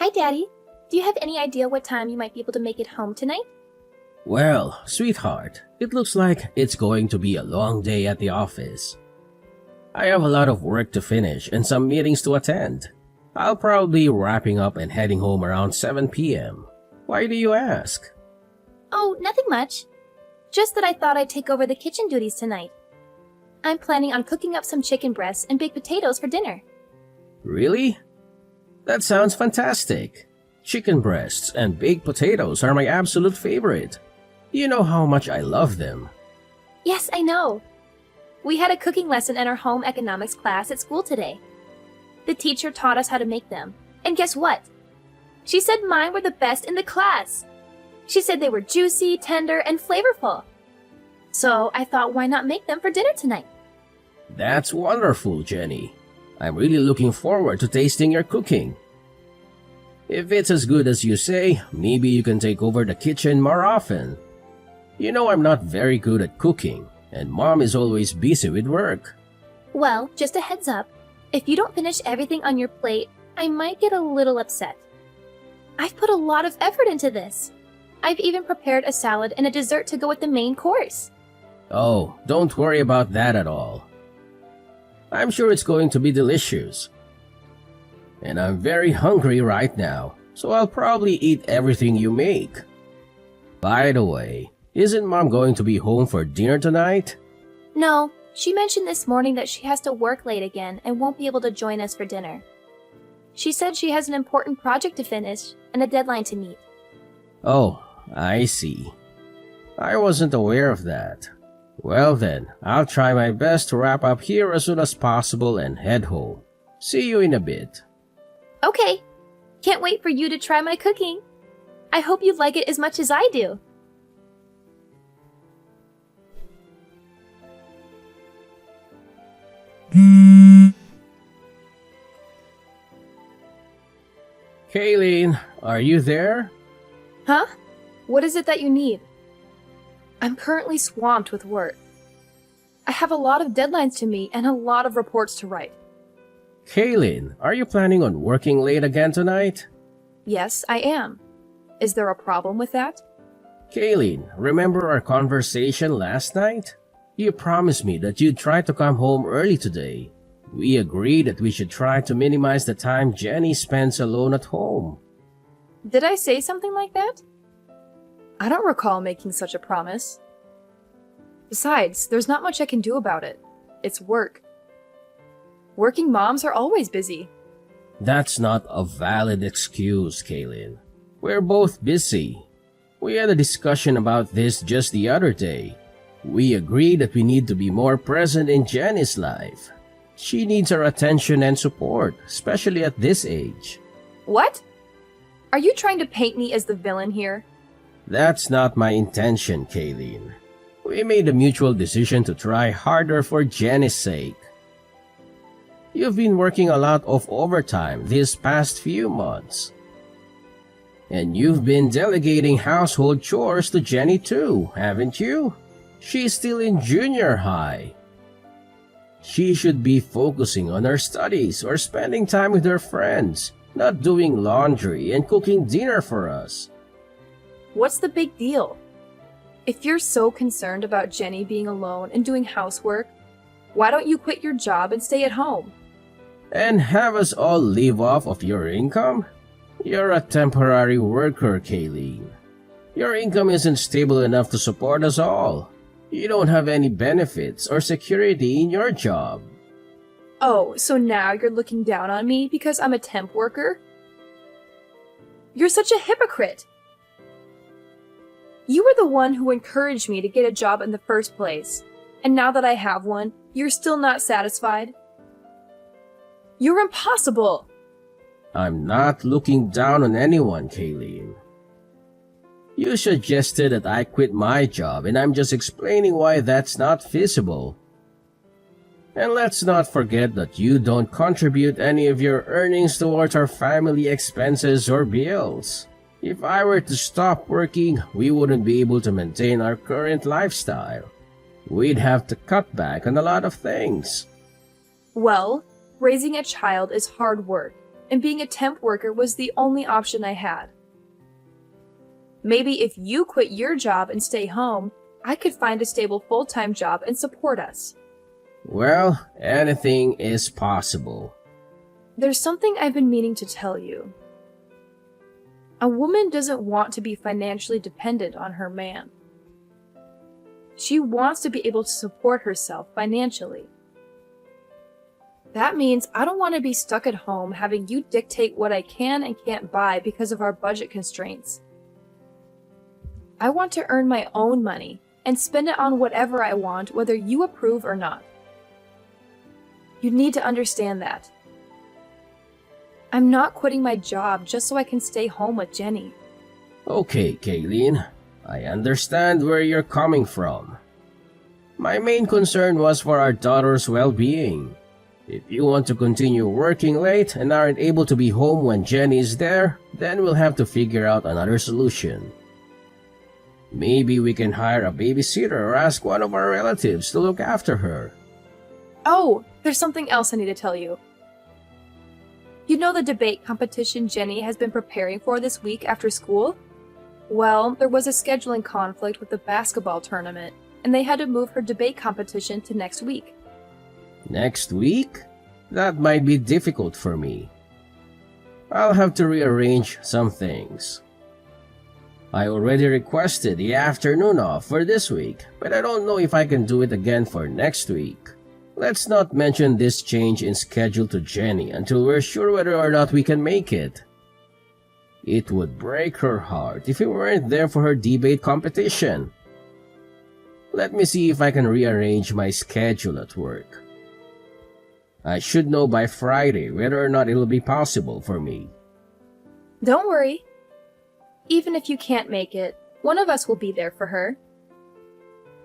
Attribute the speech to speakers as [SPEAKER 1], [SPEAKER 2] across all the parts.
[SPEAKER 1] Hi, Daddy. Do you have any idea what time you might be able to make it home tonight?
[SPEAKER 2] Well, sweetheart, it looks like it's going to be a long day at the office. I have a lot of work to finish and some meetings to attend. I'll probably be wrapping up and heading home around 7 p.m. Why do you ask?
[SPEAKER 1] Oh, nothing much. Just that I thought I'd take over the kitchen duties tonight. I'm planning on cooking up some chicken breasts and baked potatoes for dinner.
[SPEAKER 2] Really? That sounds fantastic. Chicken breasts and baked potatoes are my absolute favorite. You know how much I love them.
[SPEAKER 1] Yes, I know. We had a cooking lesson in our home economics class at school today. The teacher taught us how to make them. And guess what? She said mine were the best in the class. She said they were juicy, tender, and flavorful. So I thought, why not make them for dinner tonight?
[SPEAKER 2] That's wonderful, Jenny. I'm really looking forward to tasting your cooking. If it's as good as you say, maybe you can take over the kitchen more often. You know I'm not very good at cooking, and Mom is always busy with work.
[SPEAKER 1] Well, just a heads up. If you don't finish everything on your plate, I might get a little upset. I've put a lot of effort into this. I've even prepared a salad and a dessert to go with the main course.
[SPEAKER 2] Oh, don't worry about that at all. I'm sure it's going to be delicious. And I'm very hungry right now, so I'll probably eat everything you make. By the way, isn't Mom going to be home for dinner tonight?
[SPEAKER 1] No, she mentioned this morning that she has to work late again and won't be able to join us for dinner. She said she has an important project to finish and a deadline to meet.
[SPEAKER 2] Oh, I see. I wasn't aware of that. Well then, I'll try my best to wrap up here as soon as possible and head home. See you in a bit.
[SPEAKER 1] Okay. Can't wait for you to try my cooking. I hope you like it as much as I do.
[SPEAKER 2] Kayleen, are you there?
[SPEAKER 1] Huh? What is it that you need? I'm currently swamped with work. I have a lot of deadlines to meet and a lot of reports to write.
[SPEAKER 2] Kayleen, are you planning on working late again tonight?
[SPEAKER 1] Yes, I am. Is there a problem with that?
[SPEAKER 2] Kayleen, remember our conversation last night? You promised me that you'd try to come home early today. We agreed that we should try to minimize the time Jenny spends alone at home.
[SPEAKER 1] Did I say something like that? I don't recall making such a promise. Besides, there's not much I can do about it. It's work. Working moms are always busy.
[SPEAKER 2] That's not a valid excuse, Kayleen. We're both busy. We had a discussion about this just the other day. We agreed that we need to be more present in Jenny's life. She needs our attention and support, especially at this age.
[SPEAKER 1] What? Are you trying to paint me as the villain here?
[SPEAKER 2] That's not my intention, Kayleen. We made a mutual decision to try harder for Jenny's sake. You've been working a lot of overtime these past few months. And you've been delegating household chores to Jenny too, haven't you? She's still in junior high. She should be focusing on her studies or spending time with her friends, not doing laundry and cooking dinner for us.
[SPEAKER 1] What's the big deal? If you're so concerned about Jenny being alone and doing housework, why don't you quit your job and stay at home?
[SPEAKER 2] And have us all live off of your income? You're a temporary worker, Kayleen. Your income isn't stable enough to support us all. You don't have any benefits or security in your job.
[SPEAKER 1] Oh, so now you're looking down on me because I'm a temp worker? You're such a hypocrite. You were the one who encouraged me to get a job in the first place, and now that I have one, you're still not satisfied? You're impossible!
[SPEAKER 2] I'm not looking down on anyone, Kayleen. You suggested that I quit my job, and I'm just explaining why that's not feasible. And let's not forget that you don't contribute any of your earnings towards our family expenses or bills. If I were to stop working, we wouldn't be able to maintain our current lifestyle. We'd have to cut back on a lot of things.
[SPEAKER 1] Well, raising a child is hard work, and being a temp worker was the only option I had. Maybe if you quit your job and stay home, I could find a stable full-time job and support us.
[SPEAKER 2] Well, anything is possible.
[SPEAKER 1] There's something I've been meaning to tell you. A woman doesn't want to be financially dependent on her man. She wants to be able to support herself financially. That means I don't want to be stuck at home having you dictate what I can and can't buy because of our budget constraints. I want to earn my own money and spend it on whatever I want, whether you approve or not. You need to understand that. I'm not quitting my job just so I can stay home with Jenny.
[SPEAKER 2] Okay, Kayleen, I understand where you're coming from. My main concern was for our daughter's well-being. If you want to continue working late and aren't able to be home when Jenny is there, then we'll have to figure out another solution. Maybe we can hire a babysitter or ask one of our relatives to look after her.
[SPEAKER 1] Oh, there's something else I need to tell you. You know the debate competition Jenny has been preparing for this week after school? Well, there was a scheduling conflict with the basketball tournament, and they had to move her debate competition to next week.
[SPEAKER 2] Next week? That might be difficult for me. I'll have to rearrange some things. I already requested the afternoon off for this week, but I don't know if I can do it again for next week. Let's not mention this change in schedule to Jenny until we're sure whether or not we can make it. It would break her heart if we weren't there for her debate competition. Let me see if I can rearrange my schedule at work. I should know by Friday whether or not it'll be possible for me.
[SPEAKER 1] Don't worry. Even if you can't make it, one of us will be there for her.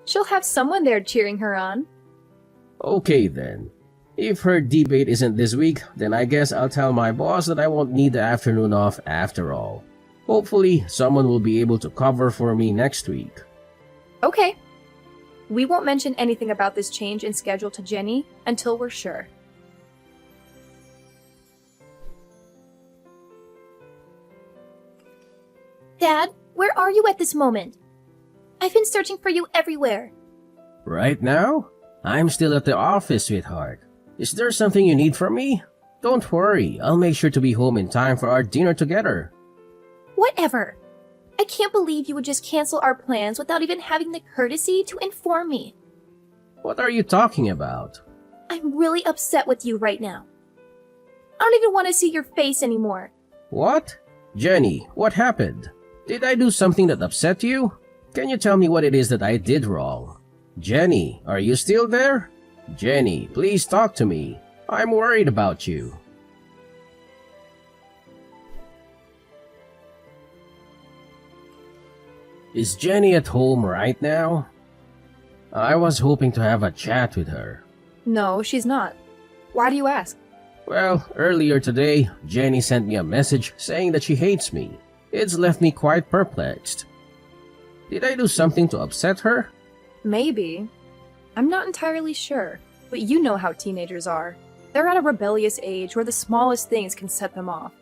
[SPEAKER 1] She'll have someone there cheering her on.
[SPEAKER 2] Okay then. If her debate isn't this week, then I guess I'll tell my boss that I won't need the afternoon off after all. Hopefully, someone will be able to cover for me next week.
[SPEAKER 1] Okay. We won't mention anything about this change in schedule to Jenny until we're sure. Dad, where are you at this moment? I've been searching for you everywhere.
[SPEAKER 2] Right now? I'm still at the office, sweetheart. Is there something you need from me? Don't worry, I'll make sure to be home in time for our dinner together.
[SPEAKER 1] Whatever. I can't believe you would just cancel our plans without even having the courtesy to inform me.
[SPEAKER 2] What are you talking about?
[SPEAKER 1] I'm really upset with you right now. I don't even want to see your face anymore.
[SPEAKER 2] What? Jenny, what happened? Did I do something that upset you? Can you tell me what it is that I did wrong? Jenny, are you still there? Jenny, please talk to me. I'm worried about you. Is Jenny at home right now? I was hoping to have a chat with her.
[SPEAKER 1] No, she's not. Why do you ask?
[SPEAKER 2] Well, earlier today, Jenny sent me a message saying that she hates me. It's left me quite perplexed. Did I do something to upset her?
[SPEAKER 1] Maybe. I'm not entirely sure, but you know how teenagers are. They're at a rebellious age where the smallest things can set them off.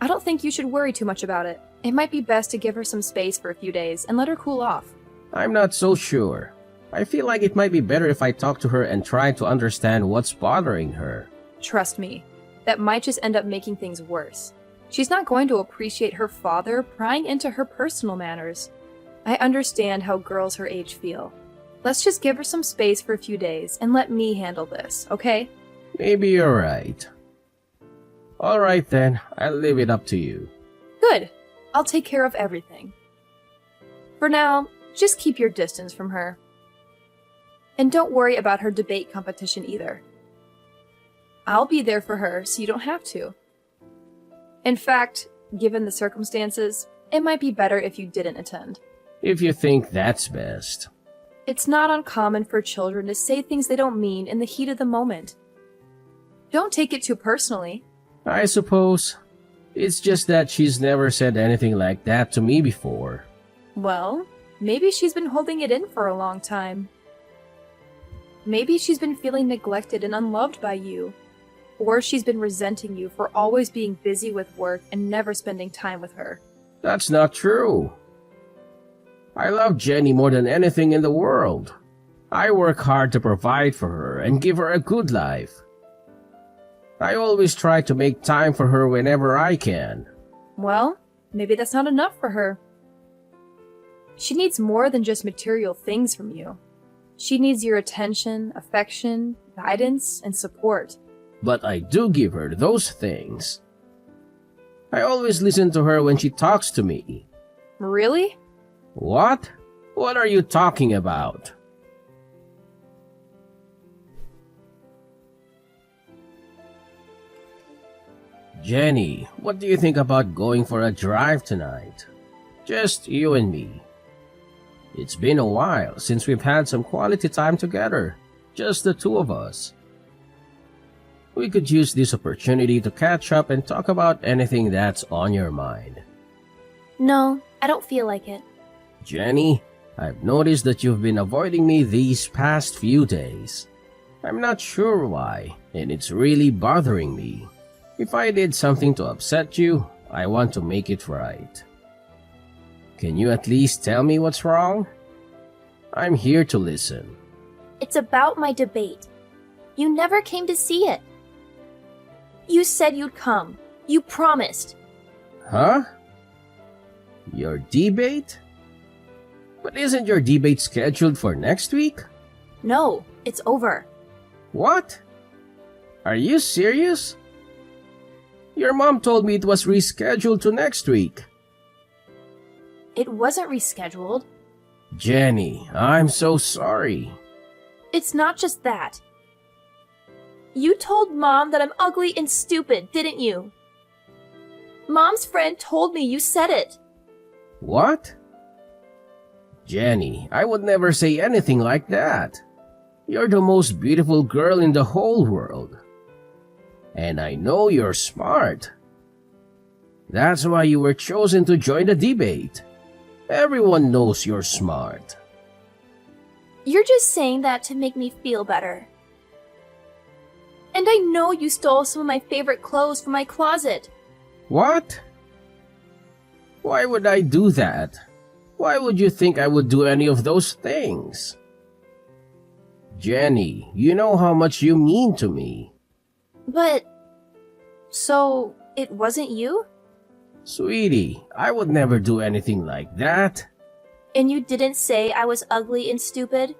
[SPEAKER 1] I don't think you should worry too much about it. It might be best to give her some space for a few days and let her cool off.
[SPEAKER 2] I'm not so sure. I feel like it might be better if I talk to her and try to understand what's bothering her.
[SPEAKER 1] Trust me, that might just end up making things worse. She's not going to appreciate her father prying into her personal matters. I understand how girls her age feel. Let's just give her some space for a few days and let me handle this, okay?
[SPEAKER 2] Maybe you're right. Alright then, I'll leave it up to you.
[SPEAKER 1] Good. I'll take care of everything. For now, just keep your distance from her. And don't worry about her debate competition either. I'll be there for her so you don't have to. In fact, given the circumstances, it might be better if you didn't attend.
[SPEAKER 2] If you think that's best.
[SPEAKER 1] It's not uncommon for children to say things they don't mean in the heat of the moment. Don't take it too personally.
[SPEAKER 2] I suppose. It's just that she's never said anything like that to me before.
[SPEAKER 1] Well, maybe she's been holding it in for a long time. Maybe she's been feeling neglected and unloved by you.
[SPEAKER 3] Or she's been resenting you for always being busy with work and never spending time with her.
[SPEAKER 2] That's not true. I love Jenny more than anything in the world. I work hard to provide for her and give her a good life. I always try to make time for her whenever I can.
[SPEAKER 3] Well, maybe that's not enough for her. She needs more than just material things from you. She needs your attention, affection, guidance, and support.
[SPEAKER 2] But I do give her those things. I always listen to her when she talks to me.
[SPEAKER 3] Really?
[SPEAKER 2] What? What are you talking about? Jenny, what do you think about going for a drive tonight? Just you and me. It's been a while since we've had some quality time together, just the two of us. We could use this opportunity to catch up and talk about anything that's on your mind.
[SPEAKER 1] No, I don't feel like it.
[SPEAKER 2] Jenny, I've noticed that you've been avoiding me these past few days. I'm not sure why, and it's really bothering me. If I did something to upset you, I want to make it right. Can you at least tell me what's wrong? I'm here to listen.
[SPEAKER 1] It's about my debate. You never came to see it. You said you'd come. You promised.
[SPEAKER 2] Huh? Your debate? But isn't your debate scheduled for next week?
[SPEAKER 1] No, it's over.
[SPEAKER 2] What? Are you serious? Your mom told me it was rescheduled to next week.
[SPEAKER 1] It wasn't rescheduled.
[SPEAKER 2] Jenny, I'm so sorry.
[SPEAKER 1] It's not just that. You told Mom that I'm ugly and stupid, didn't you? Mom's friend told me you said it.
[SPEAKER 2] What? Jenny, I would never say anything like that. You're the most beautiful girl in the whole world. And I know you're smart. That's why you were chosen to join the debate. Everyone knows you're smart.
[SPEAKER 1] You're just saying that to make me feel better. And I know you stole some of my favorite clothes from my closet.
[SPEAKER 2] What? Why would I do that? Why would you think I would do any of those things? Jenny, you know how much you mean to me.
[SPEAKER 1] But... so, it wasn't you?
[SPEAKER 2] Sweetie, I would never do anything like that.
[SPEAKER 1] And you didn't say I was ugly and stupid?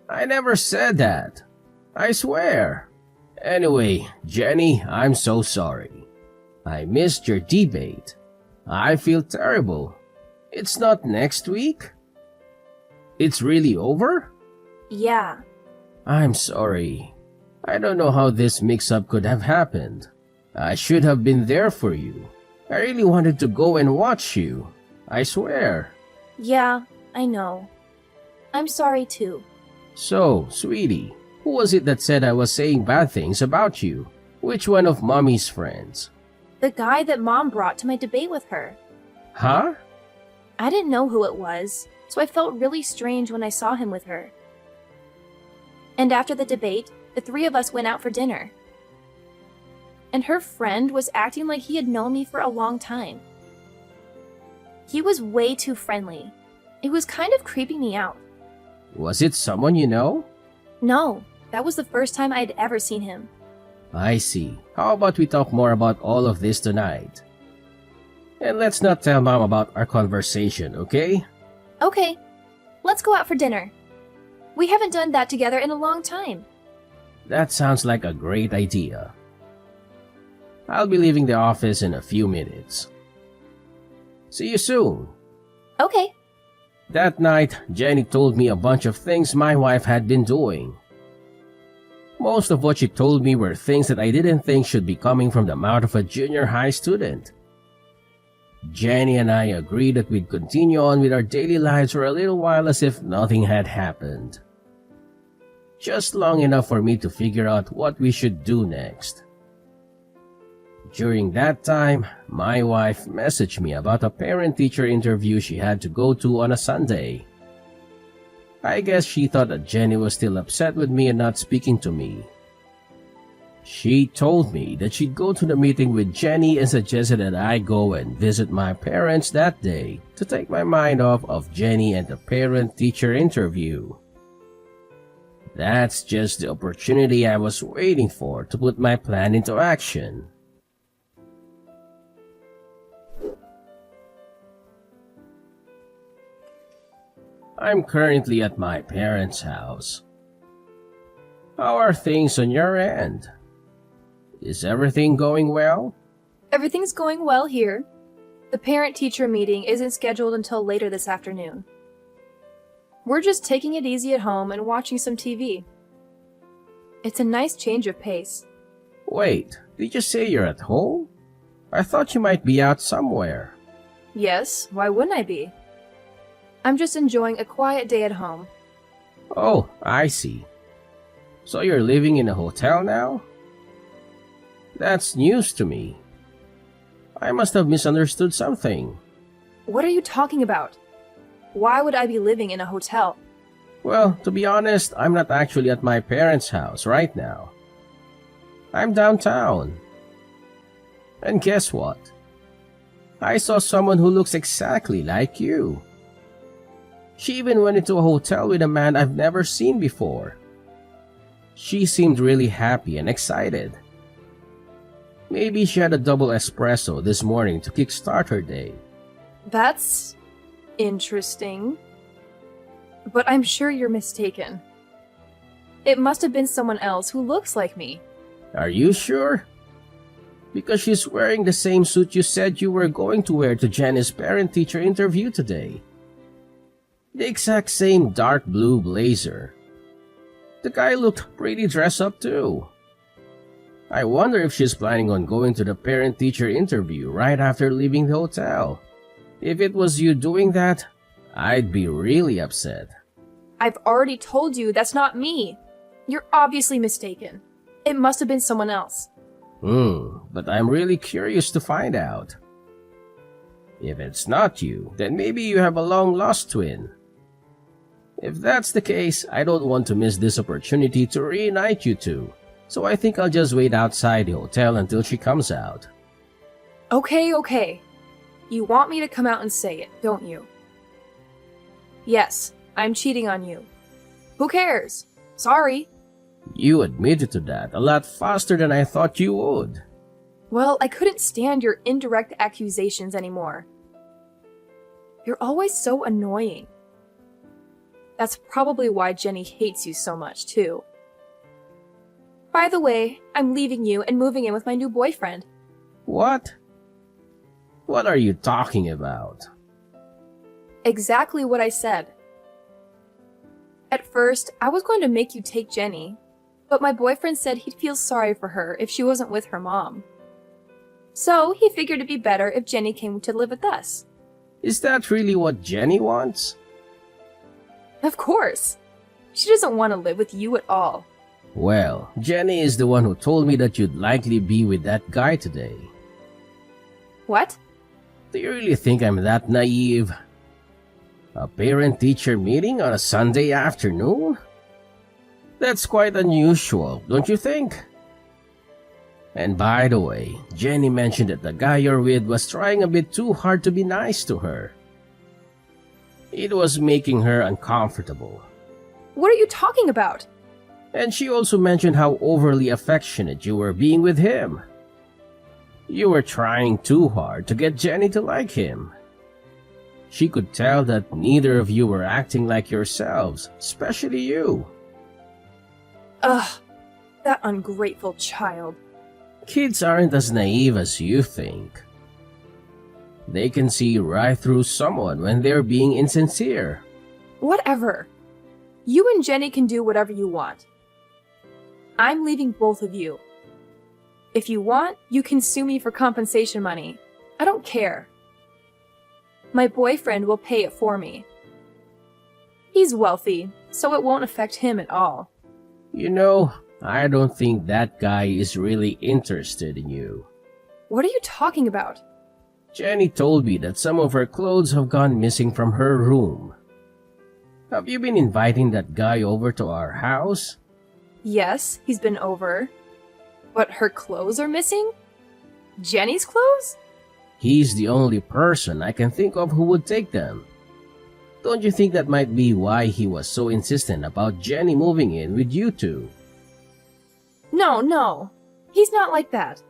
[SPEAKER 2] I never said that. I swear. Anyway, Jenny, I'm so sorry. I missed your debate. I feel terrible. It's not next week? It's really over?
[SPEAKER 1] Yeah.
[SPEAKER 2] I'm sorry. I don't know how this mix-up could have happened. I should have been there for you. I really wanted to go and watch you. I swear.
[SPEAKER 1] Yeah, I know. I'm sorry too.
[SPEAKER 2] So, sweetie, who was it that said I was saying bad things about you? Which one of Mommy's friends?
[SPEAKER 1] The guy that Mom brought to my debate with her.
[SPEAKER 2] Huh?
[SPEAKER 1] I didn't know who it was, so I felt really strange when I saw him with her. And after the debate, the three of us went out for dinner. And her friend was acting like he had known me for a long time. He was way too friendly. It was kind of creeping me out.
[SPEAKER 2] Was it someone you know?
[SPEAKER 1] No, that was the first time I'd ever seen him.
[SPEAKER 2] I see. How about we talk more about all of this tonight? And let's not tell Mom about our conversation, okay?
[SPEAKER 1] Okay, let's go out for dinner. We haven't done that together in a long time.
[SPEAKER 2] That sounds like a great idea. I'll be leaving the office in a few minutes. See you soon.
[SPEAKER 1] Okay.
[SPEAKER 2] That night, Jenny told me a bunch of things my wife had been doing. Most of what she told me were things that I didn't think should be coming from the mouth of a junior high student. Jenny and I agreed that we'd continue on with our daily lives for a little while as if nothing had happened. Just long enough for me to figure out what we should do next. During that time, my wife messaged me about a parent-teacher interview she had to go to on a Sunday. I guess she thought that Jenny was still upset with me and not speaking to me. She told me that she'd go to the meeting with Jenny and suggested that I go and visit my parents that day to take my mind off of Jenny and the parent-teacher interview. That's just the opportunity I was waiting for to put my plan into action. I'm currently at my parents' house. How are things on your end? Is everything going well?
[SPEAKER 3] Everything's going well here. The parent-teacher meeting isn't scheduled until later this afternoon. We're just taking it easy at home and watching some TV. It's a nice change of pace.
[SPEAKER 2] Wait, did you say you're at home? I thought you might be out somewhere.
[SPEAKER 3] Yes, why wouldn't I be? I'm just enjoying a quiet day at home.
[SPEAKER 2] Oh, I see. So you're living in a hotel now? That's news to me. I must have misunderstood something.
[SPEAKER 3] What are you talking about? Why would I be living in a hotel?
[SPEAKER 2] Well, to be honest, I'm not actually at my parents' house right now. I'm downtown. And guess what? I saw someone who looks exactly like you. She even went into a hotel with a man I've never seen before. She seemed really happy and excited. Maybe she had a double espresso this morning to kickstart her day.
[SPEAKER 3] That's interesting. But I'm sure you're mistaken. It must have been someone else who looks like me.
[SPEAKER 2] Are you sure? Because she's wearing the same suit you said you were going to wear to Jenny's parent-teacher interview today. The exact same dark blue blazer. The guy looked pretty dressed up too. I wonder if she's planning on going to the parent-teacher interview right after leaving the hotel. If it was you doing that, I'd be really upset.
[SPEAKER 3] I've already told you that's not me. You're obviously mistaken. It must have been someone else.
[SPEAKER 2] But I'm really curious to find out. If it's not you, then maybe you have a long-lost twin. If that's the case, I don't want to miss this opportunity to reunite you two. So I think I'll just wait outside the hotel until she comes out.
[SPEAKER 3] Okay. You want me to come out and say it, don't you? Yes, I'm cheating on you. Who cares? Sorry.
[SPEAKER 2] You admitted to that a lot faster than I thought you would.
[SPEAKER 3] Well, I couldn't stand your indirect accusations anymore. You're always so annoying. That's probably why Jenny hates you so much, too. By the way, I'm leaving you and moving in with my new boyfriend.
[SPEAKER 2] What? What are you talking about?
[SPEAKER 3] Exactly what I said. At first, I was going to make you take Jenny, but my boyfriend said he'd feel sorry for her if she wasn't with her mom. So he figured it'd be better if Jenny came to live with us.
[SPEAKER 2] Is that really what Jenny wants?
[SPEAKER 3] Of course. She doesn't want to live with you at all.
[SPEAKER 2] Well, Jenny is the one who told me that you'd likely be with that guy today.
[SPEAKER 3] What?
[SPEAKER 2] Do you really think I'm that naive? A parent-teacher meeting on a Sunday afternoon? That's quite unusual, don't you think? And by the way, Jenny mentioned that the guy you're with was trying a bit too hard to be nice to her. It was making her uncomfortable.
[SPEAKER 3] What are you talking about?
[SPEAKER 2] And she also mentioned how overly affectionate you were being with him. You were trying too hard to get Jenny to like him. She could tell that neither of you were acting like yourselves, especially you.
[SPEAKER 3] Ugh, that ungrateful child.
[SPEAKER 2] Kids aren't as naive as you think. They can see right through someone when they're being insincere.
[SPEAKER 3] Whatever. You and Jenny can do whatever you want. I'm leaving both of you. If you want, you can sue me for compensation money. I don't care. My boyfriend will pay it for me. He's wealthy, so it won't affect him at all.
[SPEAKER 2] You know, I don't think that guy is really interested in you.
[SPEAKER 3] What are you talking about?
[SPEAKER 2] Jenny told me that some of her clothes have gone missing from her room. Have you been inviting that guy over to our house?
[SPEAKER 3] Yes, he's been over. But her clothes are missing? Jenny's clothes?
[SPEAKER 2] He's the only person I can think of who would take them. Don't you think that might be why he was so insistent about Jenny moving in with you two?
[SPEAKER 3] No. He's not like that.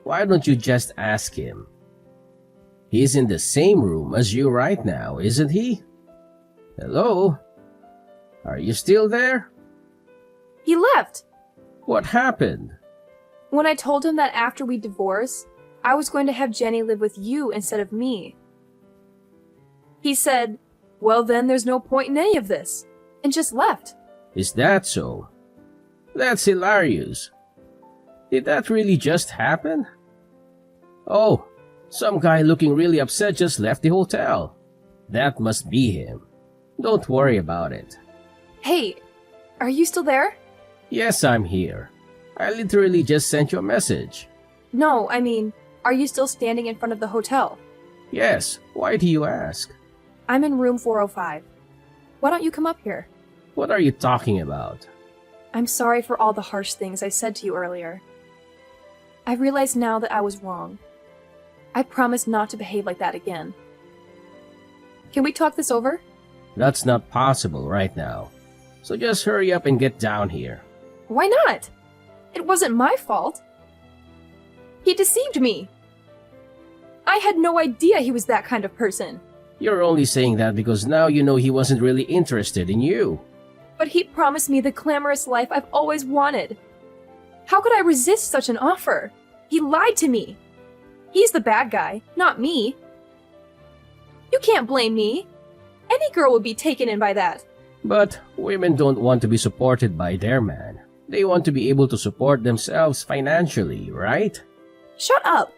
[SPEAKER 2] Why don't you just ask him? He's in the same room as you right now, isn't he? Hello? Are you still there?
[SPEAKER 3] He left.
[SPEAKER 2] What happened?
[SPEAKER 3] When I told him that after we divorce, I was going to have Jenny live with you instead of me. He said, well then there's no point in any of this, and just left.
[SPEAKER 2] Is that so? That's hilarious. Did that really just happen? Oh, some guy looking really upset just left the hotel. That must be him. Don't worry about it.
[SPEAKER 3] Hey, are you still there?
[SPEAKER 2] Yes, I'm here. I literally just sent you a message.
[SPEAKER 3] No, I mean, are you still standing in front of the hotel?
[SPEAKER 2] Yes, why do you ask?
[SPEAKER 3] I'm in room 405. Why don't you come up here?
[SPEAKER 2] What are you talking about?
[SPEAKER 3] I'm sorry for all the harsh things I said to you earlier. I realize now that I was wrong. I promise not to behave like that again. Can we talk this over?
[SPEAKER 2] That's not possible right now. So just hurry up and get down here.
[SPEAKER 3] Why not? It wasn't my fault. He deceived me. I had no idea he was that kind of person.
[SPEAKER 2] You're only saying that because now you know he wasn't really interested in you.
[SPEAKER 3] But he promised me the glamorous life I've always wanted. How could I resist such an offer? He lied to me. He's the bad guy, not me. You can't blame me. Any girl would be taken in by that.
[SPEAKER 2] But women don't want to be supported by their man. They want to be able to support themselves financially, right?
[SPEAKER 3] Shut up.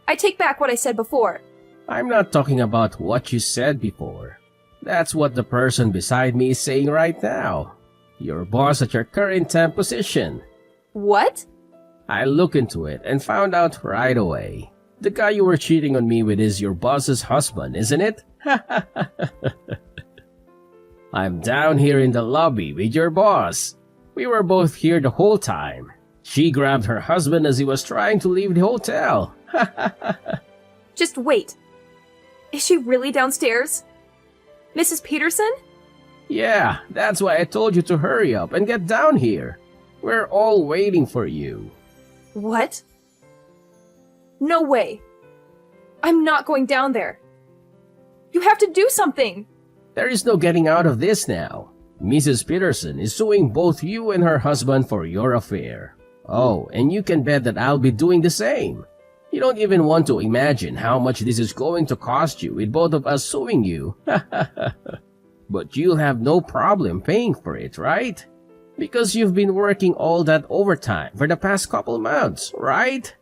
[SPEAKER 3] I take back what I said before.
[SPEAKER 2] I'm not talking about what you said before. That's what the person beside me is saying right now. Your boss at your current temp position.
[SPEAKER 3] What?
[SPEAKER 2] I looked into it and found out right away. The guy you were cheating on me with is your boss's husband, isn't it? I'm down here in the lobby with your boss. We were both here the whole time. She grabbed her husband as he was trying to leave the hotel.
[SPEAKER 3] Just wait. Is she really downstairs? Mrs. Peterson?
[SPEAKER 2] Yeah, that's why I told you to hurry up and get down here. We're all waiting for you.
[SPEAKER 3] What? No way. I'm not going down there. You have to do something.
[SPEAKER 2] There is no getting out of this now. Mrs. Peterson is suing both you and her husband for your affair. Oh, and you can bet that I'll be doing the same. You don't even want to imagine how much this is going to cost you with both of us suing you. But you'll have no problem paying for it, right? Because you've been working all that overtime for the past couple months, right?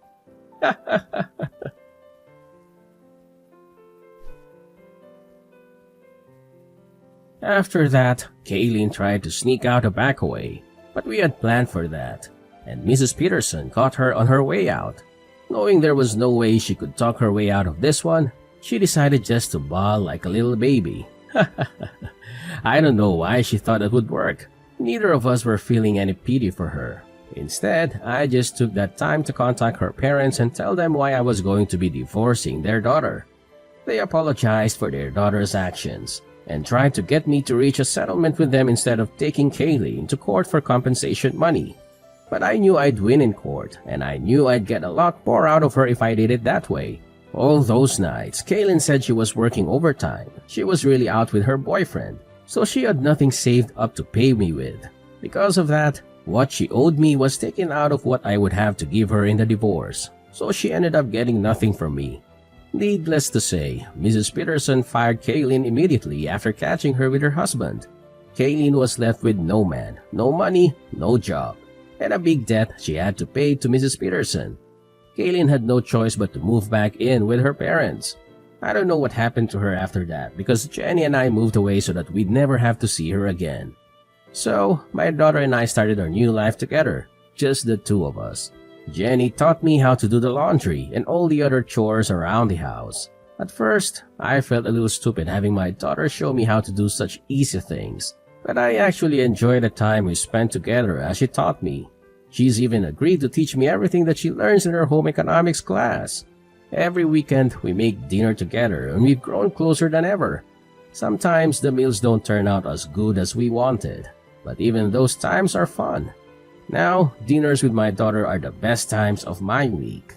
[SPEAKER 2] After that, Kaylin tried to sneak out a back way, but we had planned for that, and Mrs. Peterson caught her on her way out. Knowing there was no way she could talk her way out of this one, she decided just to bawl like a little baby. I don't know why she thought it would work. Neither of us were feeling any pity for her. Instead, I just took that time to contact her parents and tell them why I was going to be divorcing their daughter. They apologized for their daughter's actions and tried to get me to reach a settlement with them instead of taking Kaylin to court for compensation money. But I knew I'd win in court, and I knew I'd get a lot more out of her if I did it that way. All those nights, Kaylin said she was working overtime. She was really out with her boyfriend, so she had nothing saved up to pay me with. Because of that, what she owed me was taken out of what I would have to give her in the divorce, so she ended up getting nothing from me. Needless to say, Mrs. Peterson fired Kaylin immediately after catching her with her husband. Kaylin was left with no man, no money, no job, and a big debt she had to pay to Mrs. Peterson. Kaylin had no choice but to move back in with her parents. I don't know what happened to her after that because Jenny and I moved away so that we'd never have to see her again. So, my daughter and I started our new life together, just the two of us. Jenny taught me how to do the laundry and all the other chores around the house. At first, I felt a little stupid having my daughter show me how to do such easy things, but I actually enjoyed the time we spent together as she taught me. She's even agreed to teach me everything that she learns in her home economics class. Every weekend, we make dinner together and we've grown closer than ever. Sometimes the meals don't turn out as good as we wanted, but even those times are fun. Now, dinners with my daughter are the best times of my week.